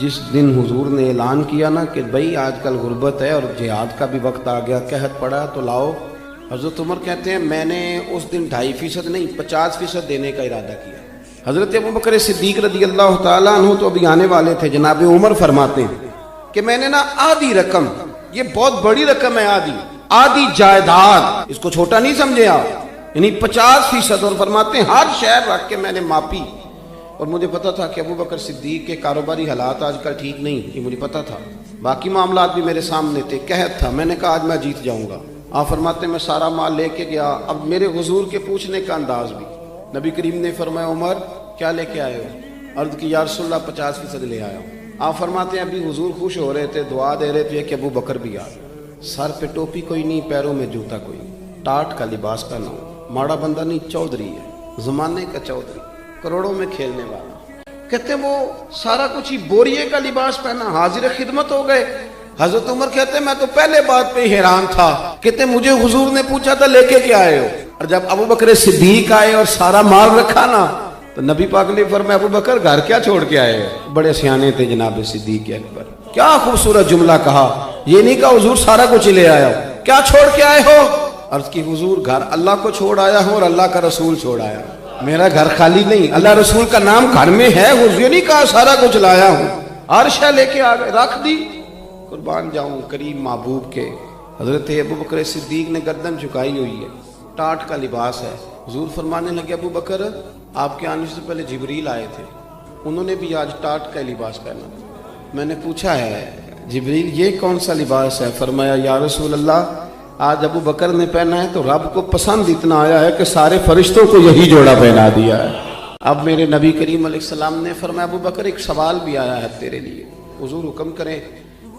جس دن حضور نے اعلان کیا نا کہ بھائی آج کل غربت ہے اور جہاد کا بھی وقت آ گیا، قحط پڑا تو لاؤ، حضرت عمر کہتے ہیں میں نے اس دن 2.5% نہیں 50% دینے کا ارادہ کیا۔ حضرت ابوبکر صدیق رضی اللہ تعالیٰ عنہ تو ابھی آنے والے تھے، جناب عمر فرماتے ہیں کہ میں نے نا آدھی رقم، یہ بہت بڑی رقم ہے، آدھی جائیداد، اس کو چھوٹا نہیں سمجھے آپ، یعنی 50%، اور فرماتے ہیں ہر شہر رکھ کے میں نے ماپی، اور مجھے پتا تھا کہ ابوبکر صدیق کے کاروباری حالات آج کل ٹھیک نہیں، یہ مجھے پتا تھا، باقی معاملات بھی میرے سامنے تھے، قحط تھا، میں نے کہا آج میں جیت جاؤں گا۔ آپ فرماتے ہیں میں سارا مال لے کے گیا۔ اب میرے حضور کے پوچھنے کا انداز بھی، نبی کریم نے فرمایا عمر کیا لے کے آئے ہو؟ عرض کی یا رسول اللہ 50% لے آیا ہوں۔ آپ فرماتے ہیں ابھی حضور خوش ہو رہے تھے، دعا دے رہے تھے کہ ابو بکر بھی آ، سر پہ ٹوپی کوئی نہیں، پیروں میں جوتا کوئی نہیں، ٹاٹ کا لباس پہنا ہو، ماڑا بندہ نہیں، چودھری ہے، زمانے کا چودھری، کروڑوں میں کھیلنے والا۔ کہتے ہیں وہ سارا کچھ ہی بوریے کا لباس پہنا، حاضر خدمت ہو گئے۔ حضرت عمر کہتے ہیں میں تو پہلے بات پہ حیران تھا، کہتے ہیں مجھے حضور نے پوچھا تھا لے کے کیا آئے ہو، اور جب ابو بکر صدیق آئے اور سارا مال رکھا نا تو نبی پاک نے فرمایا ابو بکر گھر کیا چھوڑ کے آئے ہو؟ بڑے سیانے تھے جناب صدیق اکبر، کیا خوبصورت جملہ کہا، یہ نہیں کہا حضور سارا کچھ لے آیا ہو، کیا چھوڑ کے آئے ہو؟ عرض کی حضور گھر اللہ کو چھوڑ آیا ہوں اور اللہ کا رسول چھوڑ آیا ہوں، میرا گھر خالی نہیں، اللہ رسول کا نام گھر میں ہے، حضور یہ نہیں کہا سارا کچھ لایا ہوں، ہر شے لے کے آ گئے، رکھ دی، قربان جاؤں کریم محبوب کے۔ حضرت ابوبکر صدیق نے گردن جھکائی ہوئی ہے، ٹاٹ کا لباس ہے، حضور فرمانے لگے ابو بکر آپ کے آنے سے پہلے جبریل آئے تھے، انہوں نے بھی آج ٹاٹ کا لباس پہنا۔ میں نے پوچھا ہے جبریل یہ کون سا لباس ہے؟ فرمایا یا رسول اللہ آج ابو بکر نے پہنا ہے تو رب کو پسند اتنا آیا ہے کہ سارے فرشتوں کو یہی جوڑا پہنا دیا ہے۔ اب میرے نبی کریم علیہ السلام نے فرمایا ابو بکر ایک سوال بھی آیا ہے تیرے لیے، حضور حکم کریں۔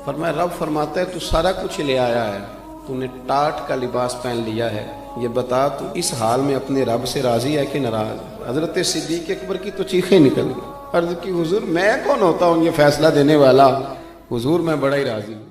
فرمایا رب فرماتا ہے تو سارا کچھ لے آیا ہے، تو نے ٹاٹ کا لباس پہن لیا ہے، یہ بتا تو اس حال میں اپنے رب سے راضی ہے کہ ناراض؟ حضرت صدیق اکبر کی تو چیخیں نکل گئی، عرض کی حضور میں کون ہوتا ہوں یہ فیصلہ دینے والا، حضور میں بڑا ہی راضی ہوں۔